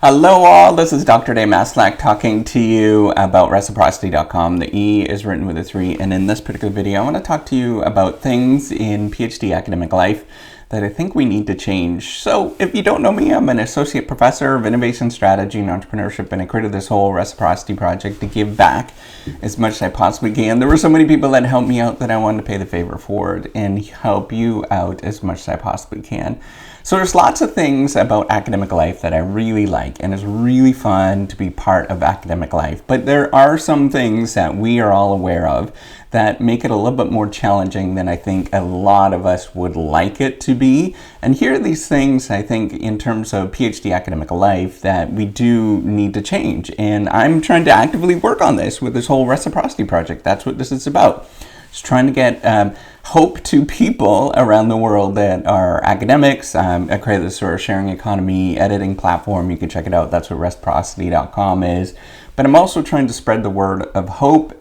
Hello all, this is Dr. Dave Maslach talking to you about reciprocity.com. The E is written with a 3, and in this particular video I want to talk to you about things in PhD academic life that I think we need to change. So if you don't know me, I'm an associate professor of innovation strategy and entrepreneurship, and I created this whole reciprocity project to give back as much as I possibly can. There were so many people that helped me out that I wanted to pay the favor forward and help you out as much as I possibly can. So there's lots of things about academic life that I really like, and it's really fun to be part of academic life. But there are some things that we are all aware of that make it a little bit more challenging than I think a lot of us would like it to be. And here are these things, I think, in terms of PhD academic life that we do need to change. And I'm trying to actively work on this with this whole reciprocity project. That's what this is about. Just trying to get hope to people around the world that are academics. I created this sort of sharing economy editing platform. You can check it out. That's what reciprocity.com is. But I'm also trying to spread the word of hope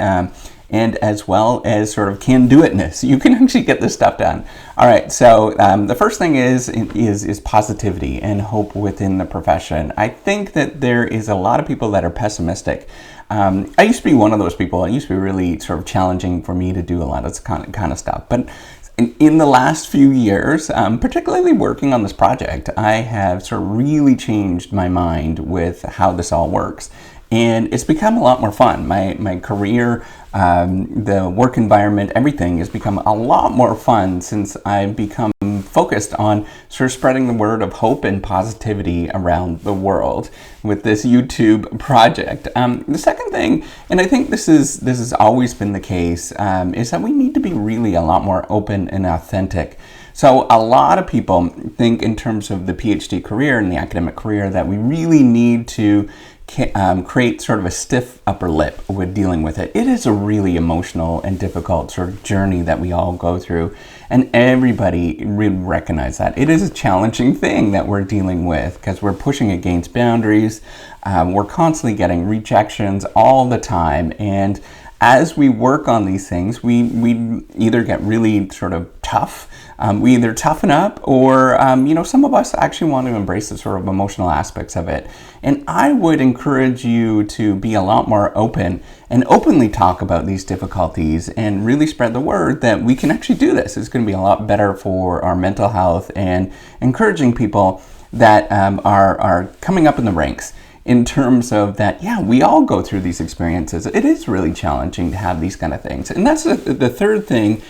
and as well as sort of can-do-itness. You can actually get this stuff done. All right, so the first thing is positivity and hope within the profession. I think that there is a lot of people that are pessimistic. I used to be one of those people. It used to be really sort of challenging for me to do a lot of this kind of stuff. But in the last few years, particularly working on this project, I have sort of really changed my mind with how this all works. And it's become a lot more fun. My career, the work environment, everything has become a lot more fun since I've become focused on sort of spreading the word of hope and positivity around the world with this YouTube project. The second thing, and I think this has always been the case, is that we need to be really a lot more open and authentic. So a lot of people think in terms of the PhD career and the academic career that we really need to create sort of a stiff upper lip with dealing with it. It is a really emotional and difficult sort of journey that we all go through, and everybody would recognize that. It is a challenging thing that we're dealing with because we're pushing against boundaries. We're constantly getting rejections all the time, and as we work on these things, we either get really sort of tough, we either toughen up, or some of us actually want to embrace the sort of emotional aspects of it. And I would encourage you to be a lot more open and openly talk about these difficulties and really spread the word that we can actually do this. It's going to be a lot better for our mental health, and encouraging people that are coming up in the ranks in terms of that, yeah, we all go through these experiences. It is really challenging to have these kind of things. And that's the third thing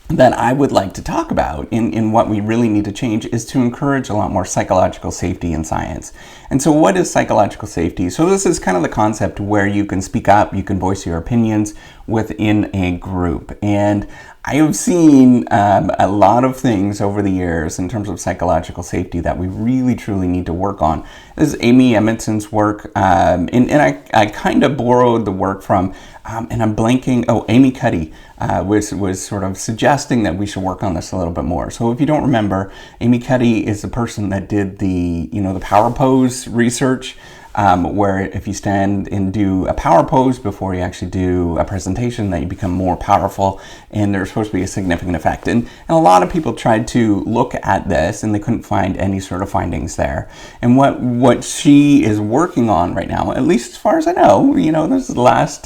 that I would like to talk about in what we really need to change is to encourage a lot more psychological safety in science. And so what is psychological safety? So this is kind of the concept where you can speak up, you can voice your opinions within a group. And I have seen a lot of things over the years in terms of psychological safety that we really truly need to work on. This is Amy Edmondson's work, and I kind of borrowed the work from, and I'm blanking, Amy Cuddy was sort of suggesting that we should work on this a little bit more. So if you don't remember, Amy Cuddy is the person that did the power pose research, where if you stand and do a power pose before you actually do a presentation, that you become more powerful, and there's supposed to be a significant effect. And a lot of people tried to look at this and they couldn't find any sort of findings there. And what she is working on right now, at least as far as I know, this is the last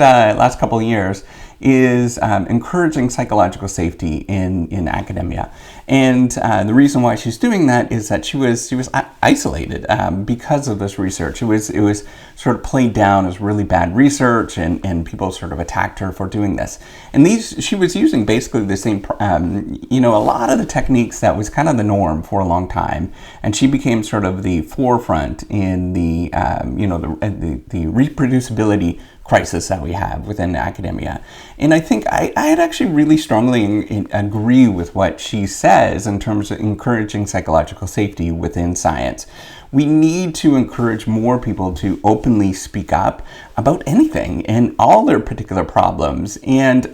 couple of years, is encouraging psychological safety in academia. And the reason why she's doing that is that she was isolated because of this research. It was sort of played down as really bad research, and people sort of attacked her for doing this. And she was using basically the same, a lot of the techniques that was kind of the norm for a long time. And she became sort of the forefront in the reproducibility crisis that we have within academia. And I think I'd actually really strongly agree with what she says in terms of encouraging psychological safety within science. We need to encourage more people to openly speak up about anything and all their particular problems. And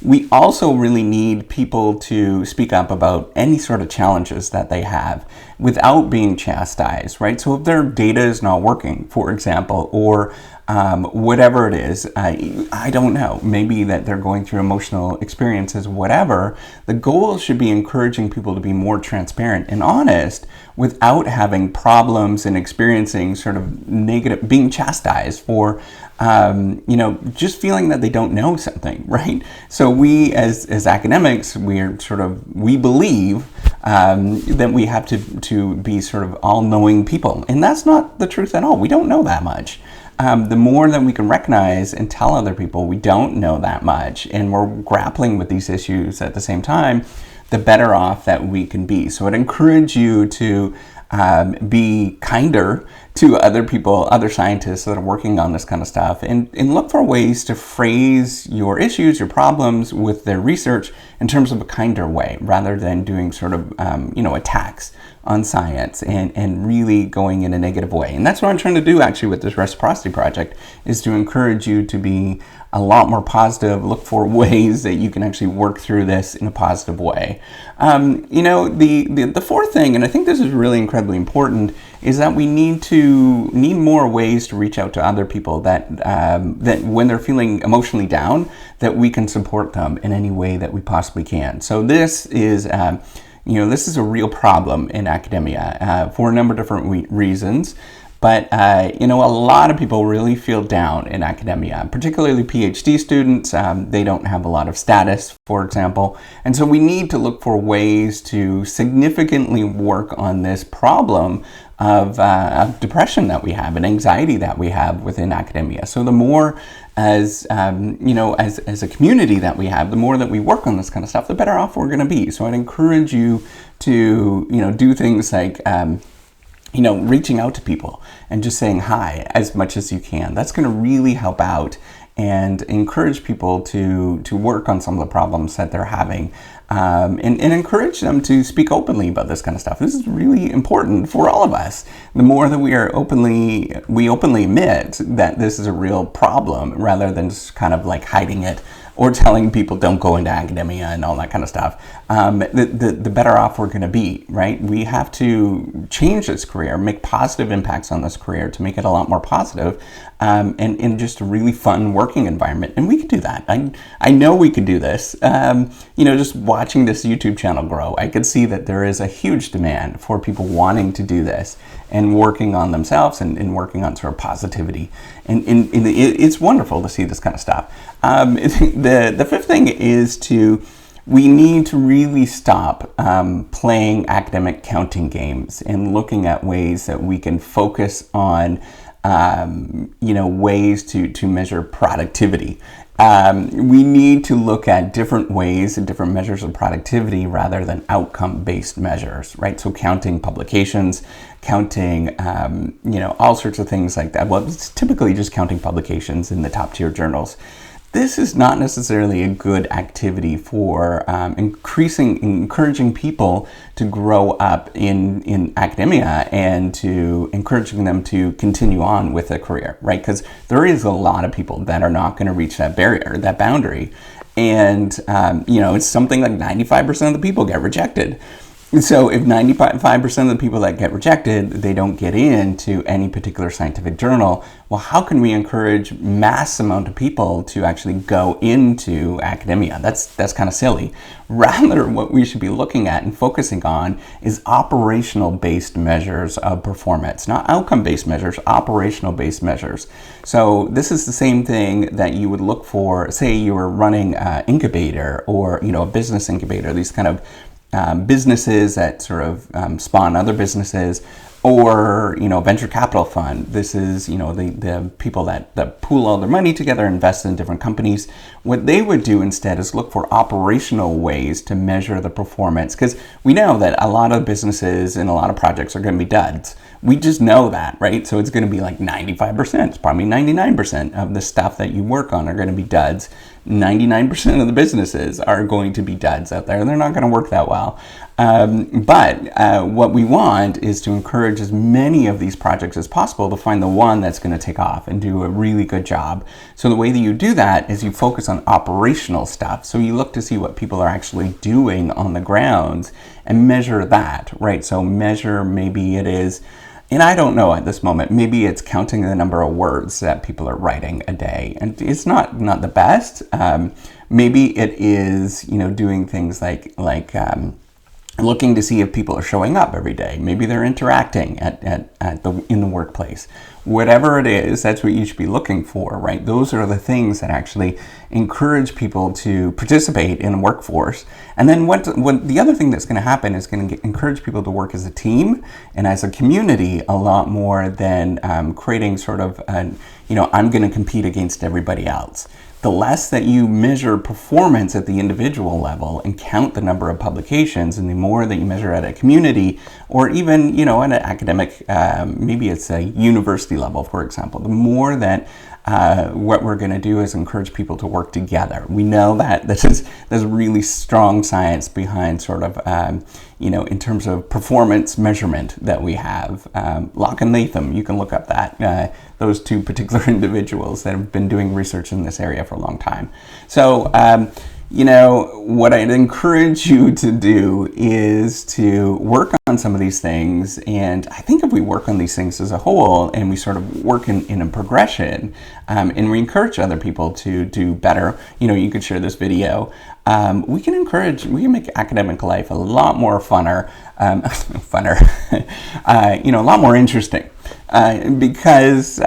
we also really need people to speak up about any sort of challenges that they have without being chastised, right? So if their data is not working, for example, or whatever it is. I don't know. Maybe that they're going through emotional experiences, whatever. The goal should be encouraging people to be more transparent and honest without having problems and experiencing sort of negative, being chastised for, just feeling that they don't know something, right? So we as academics, we believe that we have to be sort of all-knowing people. And that's not the truth at all. We don't know that much. The more that we can recognize and tell other people we don't know that much, and we're grappling with these issues at the same time, the better off that we can be. So I'd encourage you to be kinder to other people, other scientists that are working on this kind of stuff, and look for ways to phrase your issues, your problems with their research in terms of a kinder way, rather than doing sort of, attacks on science and really going in a negative way. And that's what I'm trying to do actually with this reciprocity project, is to encourage you to be a lot more positive, look for ways that you can actually work through this in a positive way. The fourth thing, and I think this is really incredibly important, is that we need more ways to reach out to other people that when they're feeling emotionally down, that we can support them in any way that we possibly can. So this is this is a real problem in academia for a number of different reasons. But, a lot of people really feel down in academia, particularly PhD students. They don't have a lot of status, for example. And so we need to look for ways to significantly work on this problem of depression that we have and anxiety that we have within academia. So the more as a community that we have, the more that we work on this kind of stuff, the better off we're going to be. So I'd encourage you to, do things like, reaching out to people and just saying hi as much as you can. That's going to really help out and encourage people to work on some of the problems that they're having, and encourage them to speak openly about this kind of stuff. This is really important for all of us. The more that we openly admit that this is a real problem, rather than just kind of like hiding it or telling people don't go into academia and all that kind of stuff, the better off we're going to be, right? We have to change this career, make positive impacts on this career to make it a lot more positive, and just a really fun working environment. And we can do that. I know we could do this. Just watching this YouTube channel grow, I could see that there is a huge demand for people wanting to do this and working on themselves and working on sort of positivity. And it's wonderful to see this kind of stuff. The fifth thing is we need to really stop playing academic counting games and looking at ways that we can focus on ways to measure productivity. We need to look at different ways and different measures of productivity rather than outcome-based measures, right? So counting publications, counting, all sorts of things like that. Well, it's typically just counting publications in the top-tier journals. This is not necessarily a good activity for encouraging people to grow up in academia and to encouraging them to continue on with a career, right? Because there is a lot of people that are not going to reach that barrier, that boundary. And, it's something like 95% of the people get rejected. So if 95% of the people that get rejected, they don't get into any particular scientific journal, well, how can we encourage mass amount of people to actually go into academia? That's kind of silly. Rather, what we should be looking at and focusing on is operational-based measures of performance, not outcome-based measures, operational-based measures. So this is the same thing that you would look for, say you were running an incubator or, a business incubator, these kind of businesses that sort of spawn other businesses, or venture capital fund. This is the people that pool all their money together, invest in different companies. What they would do instead is look for operational ways to measure the performance, because we know that a lot of businesses and a lot of projects are going to be duds. We just know that, right? So it's going to be like 95%, it's probably 99% of the stuff that you work on are going to be duds. 99% of the businesses are going to be duds out there. They're not going to work that well. But what we want is to encourage as many of these projects as possible to find the one that's going to take off and do a really good job. So the way that you do that is you focus on operational stuff. So you look to see what people are actually doing on the grounds and measure that, right? So measure, maybe it is And I don't know at this moment, maybe it's counting the number of words that people are writing a day. And it's not the best. Maybe it is, doing things like looking to see if people are showing up every day. Maybe they're interacting in the workplace. Whatever it is, that's what you should be looking for, right? Those are the things that actually encourage people to participate in the workforce. And then what the other thing that's going to happen is going to encourage people to work as a team and as a community a lot more than creating sort of, I'm going to compete against everybody else. The less that you measure performance at the individual level and count the number of publications, and the more that you measure at a community or even, at an academic, maybe it's a university level, for example, the more that what we're going to do is encourage people to work together. We know that there's really strong science behind sort of, in terms of performance measurement that we have. Locke and Latham, you can look up that, those two particular individuals that have been doing research in this area for a long time. So, what I'd encourage you to do is to work on some of these things. And I think if we work on these things as a whole and we sort of work in a progression, and we encourage other people to do better, you could share this video. We can make academic life a lot more funner, a lot more interesting. Because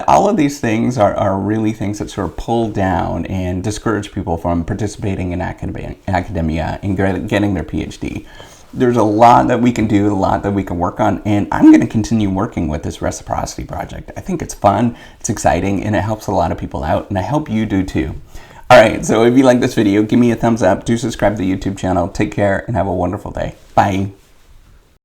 all of these things are really things that sort of pull down and discourage people from participating in academia and getting their PhD. There's a lot that we can do, a lot that we can work on, and I'm going to continue working with this reciprocity project. I think it's fun, it's exciting, and it helps a lot of people out, and I hope you do too. Alright, so if you like this video, give me a thumbs up, do subscribe to the YouTube channel, take care, and have a wonderful day. Bye.